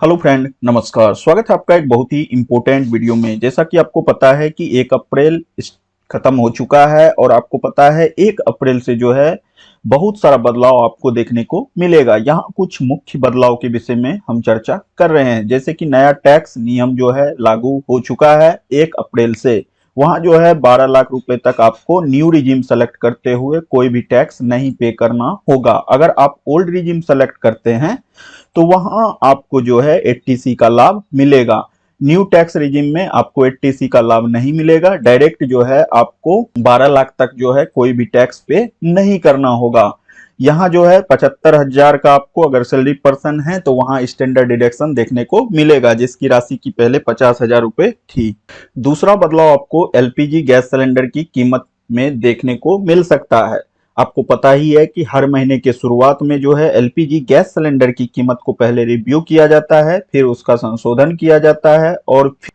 Hello friend, नमस्कार। स्वागत है आपका एक बहुत ही इम्पोर्टेंट वीडियो में। जैसा कि आपको पता है कि 1 अप्रैल खत्म हो चुका है और आपको पता है 1 अप्रैल से जो है बहुत सारा बदलाव आपको देखने को मिलेगा। यहाँ कुछ मुख्य बदलाव के विषय में हम चर्चा कर रहे हैं। जैसे कि नया टैक्स नियम जो है लागू हो चुका है 1 अप्रैल से। वहाँ जो है 12 लाख रुपए तक आपको न्यू रिजीम सेलेक्ट करते हुए कोई भी टैक्स नहीं पे करना होगा। अगर आप ओल्ड रिजीम सेलेक्ट करते हैं तो वहां आपको जो है 80C का लाभ मिलेगा। न्यू टैक्स रिजिम में आपको 80C का लाभ नहीं मिलेगा। डायरेक्ट जो है आपको 12 लाख तक जो है कोई भी टैक्स पे नहीं करना होगा। यहाँ जो है 75,000 का आपको अगर सैलरी पर्सन है तो वहां स्टैंडर्ड डिडक्शन देखने को मिलेगा, जिसकी राशि की पहले 50,000 रुपए थी। दूसरा बदलाव आपको एलपीजी गैस सिलेंडर की कीमत में देखने को मिल सकता है। आपको पता ही है कि हर महीने के शुरुआत में जो है एलपीजी गैस सिलेंडर की कीमत को पहले रिव्यू किया जाता है, फिर उसका संशोधन किया जाता है और फिर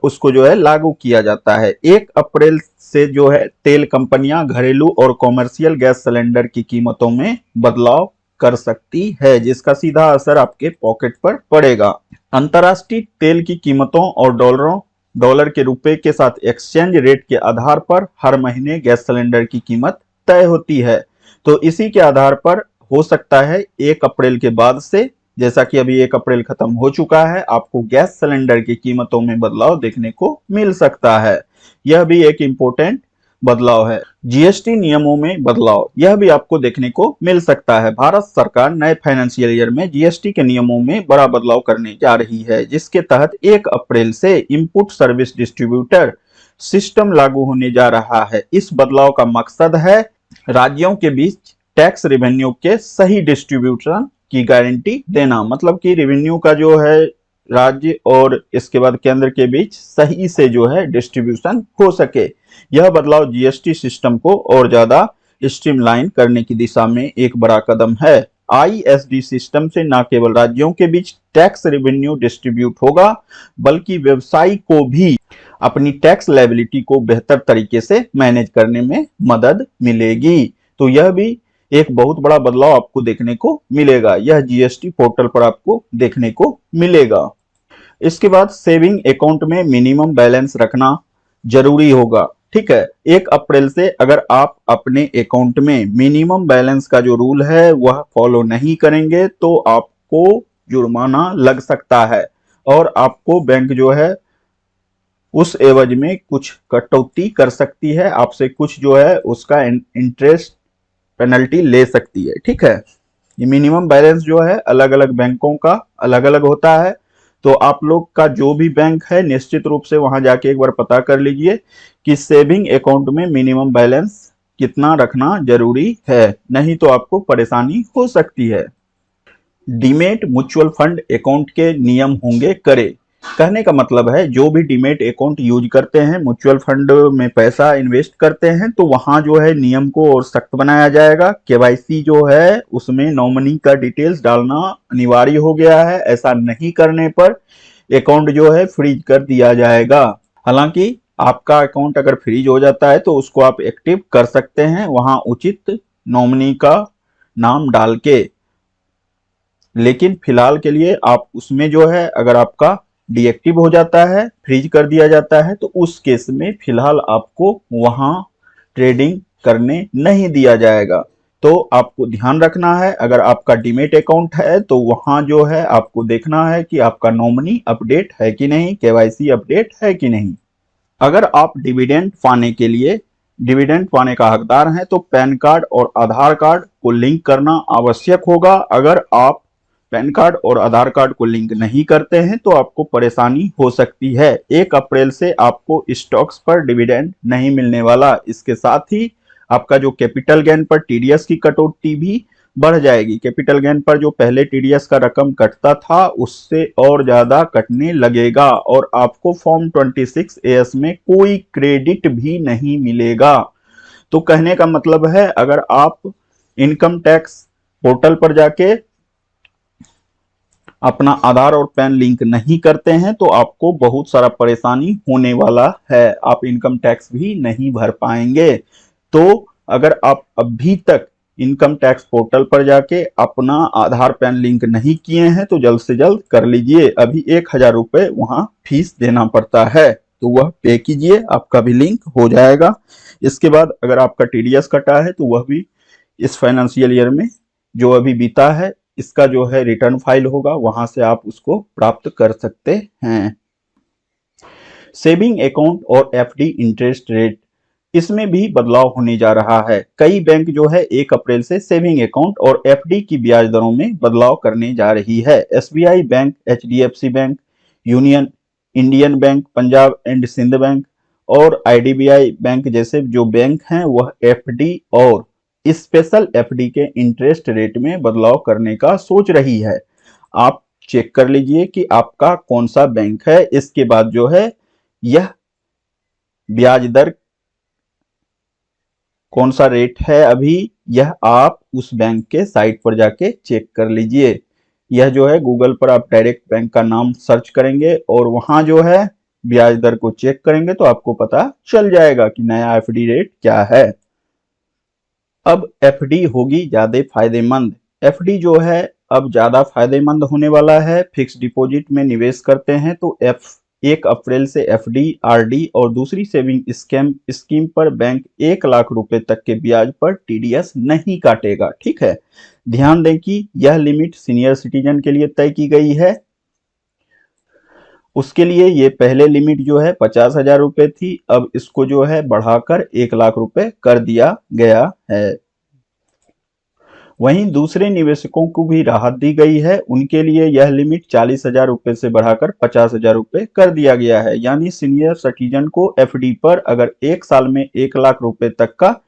उसको जो है लागू किया जाता है। 1 अप्रैल से जो है तेल कंपनियां घरेलू और कॉमर्शियल गैस सिलेंडर की कीमतों में बदलाव कर सकती है, जिसका सीधा असर आपके पॉकेट पर पड़ेगा। अंतर्राष्ट्रीय तेल की कीमतों और डॉलर के रुपए के साथ एक्सचेंज रेट के आधार पर हर महीने गैस सिलेंडर की कीमत तय होती है। तो इसी के आधार पर हो सकता है 1 अप्रैल के बाद से, जैसा कि अभी 1 अप्रैल खत्म हो चुका है, आपको गैस सिलेंडर की कीमतों में बदलाव देखने को मिल सकता है। यह भी एक इम्पोर्टेंट बदलाव है। जीएसटी नियमों में बदलाव, यह भी आपको देखने को मिल सकता है। भारत सरकार नए फाइनेंशियल ईयर में जीएसटी के नियमों में बड़ा बदलाव करने जा रही है, जिसके तहत 1 अप्रैल से इनपुट सर्विस डिस्ट्रीब्यूटर सिस्टम लागू होने जा रहा है। इस बदलाव का मकसद है राज्यों के बीच टैक्स रेवेन्यू के सही डिस्ट्रीब्यूशन की गारंटी देना। मतलब कि रेवेन्यू का जो है राज्य और इसके बाद केंद्र के बीच सही से जो है डिस्ट्रीब्यूशन हो सके। यह बदलाव जीएसटी सिस्टम को और ज्यादा स्ट्रीमलाइन करने की दिशा में एक बड़ा कदम है। आईएसडी सिस्टम से न केवल राज्यों के बीच टैक्स रेवेन्यू डिस्ट्रीब्यूट होगा, बल्कि व्यवसायी को भी अपनी टैक्स लायबिलिटी को बेहतर तरीके से मैनेज करने में मदद मिलेगी। तो यह भी एक बहुत बड़ा बदलाव आपको देखने को मिलेगा। यह जीएसटी पोर्टल पर आपको देखने को मिलेगा। इसके बाद सेविंग अकाउंट में मिनिमम बैलेंस रखना जरूरी होगा। ठीक है, 1 अप्रैल से अगर आप अपने अकाउंट में मिनिमम बैलेंस का जो रूल है वह फॉलो नहीं करेंगे तो आपको जुर्माना लग सकता है और आपको बैंक जो है उस एवज में कुछ कटौती कर सकती है, आपसे कुछ जो है उसका इंटरेस्ट पेनल्टी ले सकती है। ठीक है, ये मिनिमम बैलेंस जो है अलग अलग बैंकों का अलग अलग होता है। तो आप लोग का जो भी बैंक है निश्चित रूप से वहां जाके एक बार पता कर लीजिए कि सेविंग अकाउंट में मिनिमम बैलेंस कितना रखना जरूरी है, नहीं तो आपको परेशानी हो सकती है। डीमेट म्यूचुअल फंड अकाउंट के नियम होंगे कड़े। कहने का मतलब है जो भी डीमेट अकाउंट यूज करते हैं, म्यूचुअल फंड में पैसा इन्वेस्ट करते हैं, तो वहां जो है नियम को और सख्त बनाया जाएगा। केवाईसी जो है उसमें नॉमिनी का डिटेल्स डालना अनिवार्य हो गया है। ऐसा नहीं करने पर अकाउंट जो है फ्रीज कर दिया जाएगा। हालांकि आपका अकाउंट अगर फ्रीज हो जाता है तो उसको आप एक्टिव कर सकते हैं, वहां उचित नॉमिनी का नाम डाल के। लेकिन फिलहाल के लिए आप उसमें जो है अगर आपका डीएक्टिव हो जाता है, फ्रीज कर दिया जाता है, तो उस केस में फिलहाल आपको वहां ट्रेडिंग करने नहीं दिया जाएगा। तो आपको ध्यान रखना है, अगर आपका डीमेट अकाउंट है तो वहां जो है आपको देखना है कि आपका नॉमिनी अपडेट है कि नहीं, केवाईसी अपडेट है कि नहीं। अगर आप डिविडेंड पाने का हकदार हैं तो पैन कार्ड और आधार कार्ड को लिंक करना आवश्यक होगा। अगर आप पैन कार्ड और आधार कार्ड को लिंक नहीं करते हैं तो आपको परेशानी हो सकती है। 1 अप्रैल से आपको स्टॉक्स पर डिविडेंड नहीं मिलने वाला। इसके साथ ही आपका जो कैपिटल गेन पर टीडीएस की कटौती भी बढ़ जाएगी। कैपिटल गेन पर जो पहले टीडीएस का रकम कटता था उससे और ज्यादा कटने लगेगा और आपको फॉर्म 26AS में कोई क्रेडिट भी नहीं मिलेगा। तो कहने का मतलब है अगर आप इनकम टैक्स पोर्टल पर जाके अपना आधार और पैन लिंक नहीं करते हैं तो आपको बहुत सारा परेशानी होने वाला है, आप इनकम टैक्स भी नहीं भर पाएंगे। तो अगर आप अभी तक इनकम टैक्स पोर्टल पर जाके अपना आधार पैन लिंक नहीं किए हैं तो जल्द से जल्द कर लीजिए। अभी 1000 रुपये वहां फीस देना पड़ता है, तो वह पे कीजिए, आपका भी लिंक हो जाएगा। इसके बाद अगर आपका टीडीएस कटा है तो वह भी इस फाइनेंशियल ईयर में जो अभी बीता है इसका जो है रिटर्न फाइल होगा, वहां से आप उसको प्राप्त कर सकते हैं। सेविंग अकाउंट और एफडी इंटरेस्ट रेट, इसमें भी बदलाव होने जा रहा है। कई बैंक जो है 1 अप्रैल से सेविंग अकाउंट और एफडी की ब्याज दरों में बदलाव करने जा रही है। SBI bank, HDFC bank, union Indian bank, Punjab and Sind bank और आईडीबीआई बैंक जैसे जो बैंक हैं वह एफडी और स्पेशल एफडी के इंटरेस्ट रेट में बदलाव करने का सोच रही है। आप चेक कर लीजिए कि आपका कौन सा बैंक है, इसके बाद जो है यह ब्याज दर कौन सा रेट है अभी, यह आप उस बैंक के साइट पर जाके चेक कर लीजिए। यह जो है गूगल पर आप डायरेक्ट बैंक का नाम सर्च करेंगे और वहां जो है ब्याज दर को चेक करेंगे तो आपको पता चल जाएगा कि नया एफडी रेट क्या है। अब एफडी होगी ज्यादा फायदेमंद। एफडी जो है अब ज्यादा फायदेमंद होने वाला है। फिक्स डिपॉजिट में निवेश करते हैं तो 1 अप्रैल से एफडी, आरडी और दूसरी सेविंग स्कीम पर बैंक 1 लाख रुपए तक के ब्याज पर टीडीएस नहीं काटेगा। ठीक है, ध्यान दें कि यह लिमिट सीनियर सिटीजन के लिए तय की गई है। उसके लिए ये पहले लिमिट जो है 50,000 रुपए थी, अब इसको जो है बढ़ाकर 1 लाख रुपए कर दिया गया है। वहीं दूसरे निवेशकों को भी राहत दी गई है, उनके लिए यह लिमिट 40,000 रुपए से बढ़ाकर 50,000 रुपए कर दिया गया है। यानी सीनियर सिटीजन को एफडी पर अगर 1 साल में 1 लाख रुपए तक का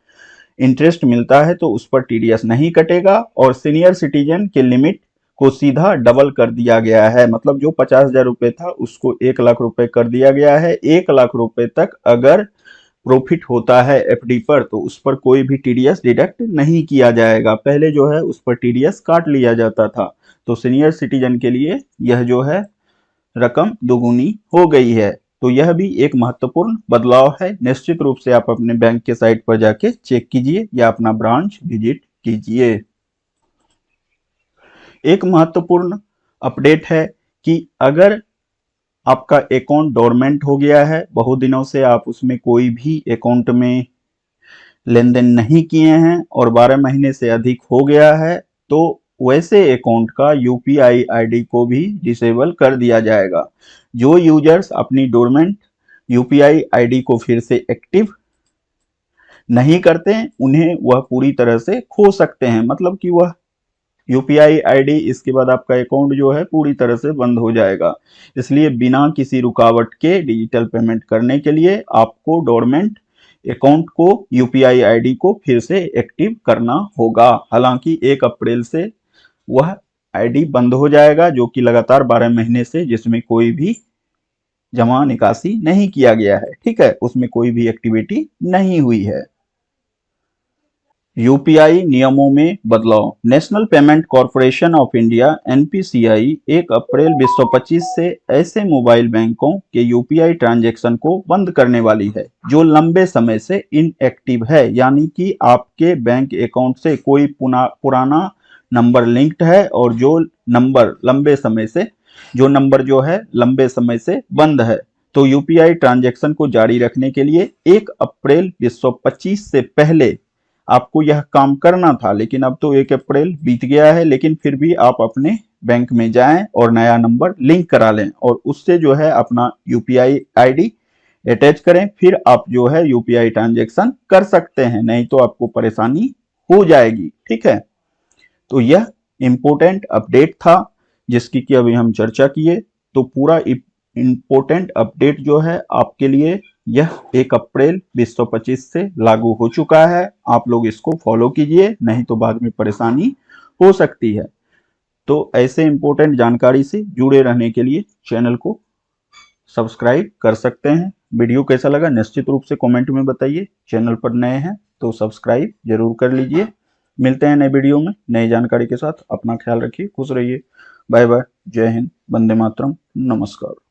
इंटरेस्ट मिलता है तो उस पर टीडीएस नहीं कटेगा और सीनियर सिटीजन के लिमिट को सीधा डबल कर दिया गया है। मतलब जो 50,000 रुपए था उसको 1 लाख रुपए कर दिया गया है। 1 लाख रुपए तक अगर प्रॉफिट होता है एफडी पर तो उस पर कोई भी टीडीएस डिडक्ट नहीं किया जाएगा। पहले जो है उस पर टीडीएस काट लिया जाता था। तो सीनियर सिटीजन के लिए यह जो है रकम दोगुनी हो गई है। तो यह भी एक महत्वपूर्ण बदलाव है। निश्चित रूप से आप अपने बैंक के साइट पर जाके चेक कीजिए या अपना ब्रांच विजिट कीजिए। एक महत्वपूर्ण अपडेट है कि अगर आपका अकाउंट डोरमेंट हो गया है, बहुत दिनों से आप उसमें कोई भी अकाउंट में लेन देन नहीं किए हैं और 12 महीने से अधिक हो गया है तो वैसे अकाउंट का यूपीआई आईडी को भी डिसेबल कर दिया जाएगा। जो यूजर्स अपनी डोरमेंट यूपीआई आईडी को फिर से एक्टिव नहीं करते उन्हें वह पूरी तरह से खो सकते हैं। मतलब कि वह यूपीआई आईडी इसके बाद आपका अकाउंट जो है पूरी तरह से बंद हो जाएगा। इसलिए बिना किसी रुकावट के डिजिटल पेमेंट करने के लिए आपको डोरमेंट अकाउंट को यूपीआई आईडी को फिर से एक्टिव करना होगा। हालांकि 1 अप्रैल से वह आईडी बंद हो जाएगा जो कि लगातार 12 महीने से जिसमें कोई भी जमा निकासी नहीं किया गया है। ठीक है, उसमें कोई भी एक्टिविटी नहीं हुई है। यूपीआई नियमों में बदलाव। National payment corporation of India NPCI 1 अप्रैल 2025 से ऐसे मोबाइल बैंकों के यूपीआई ट्रांजैक्शन को बंद करने वाली है जो लंबे समय से इनएक्टिव है। यानी कि आपके बैंक अकाउंट से कोई पुराना नंबर लिंक्ड है और जो नंबर लंबे समय से बंद है। तो यूपीआई ट्रांजैक्शन को जारी रखने के लिए 1 अप्रैल 2025 से पहले आपको यह काम करना था, लेकिन अब तो 1 अप्रैल बीत गया है। लेकिन फिर भी आप अपने बैंक में जाएं और नया नंबर लिंक करा लें और उससे जो है अपना यूपीआई आईडी अटैच करें, फिर आप जो है यूपीआई ट्रांजैक्शन कर सकते हैं, नहीं तो आपको परेशानी हो जाएगी। ठीक है, तो यह इंपॉर्टेंट अपडेट था जिसकी कि अभी हम चर्चा किए। तो पूरा इंपॉर्टेंट अपडेट जो है आपके लिए यह 1 अप्रैल 2025 से लागू हो चुका है। आप लोग इसको फॉलो कीजिए, नहीं तो बाद में परेशानी हो सकती है। तो ऐसे इंपॉर्टेंट जानकारी से जुड़े रहने के लिए चैनल को सब्सक्राइब कर सकते हैं। वीडियो कैसा लगा निश्चित रूप से कमेंट में बताइए। चैनल पर नए हैं तो सब्सक्राइब जरूर कर लीजिए। मिलते हैं नए वीडियो में नई जानकारी के साथ। अपना ख्याल रखिए, खुश रहिए। बाय बाय, जय हिंद, वंदे मातरम, नमस्कार।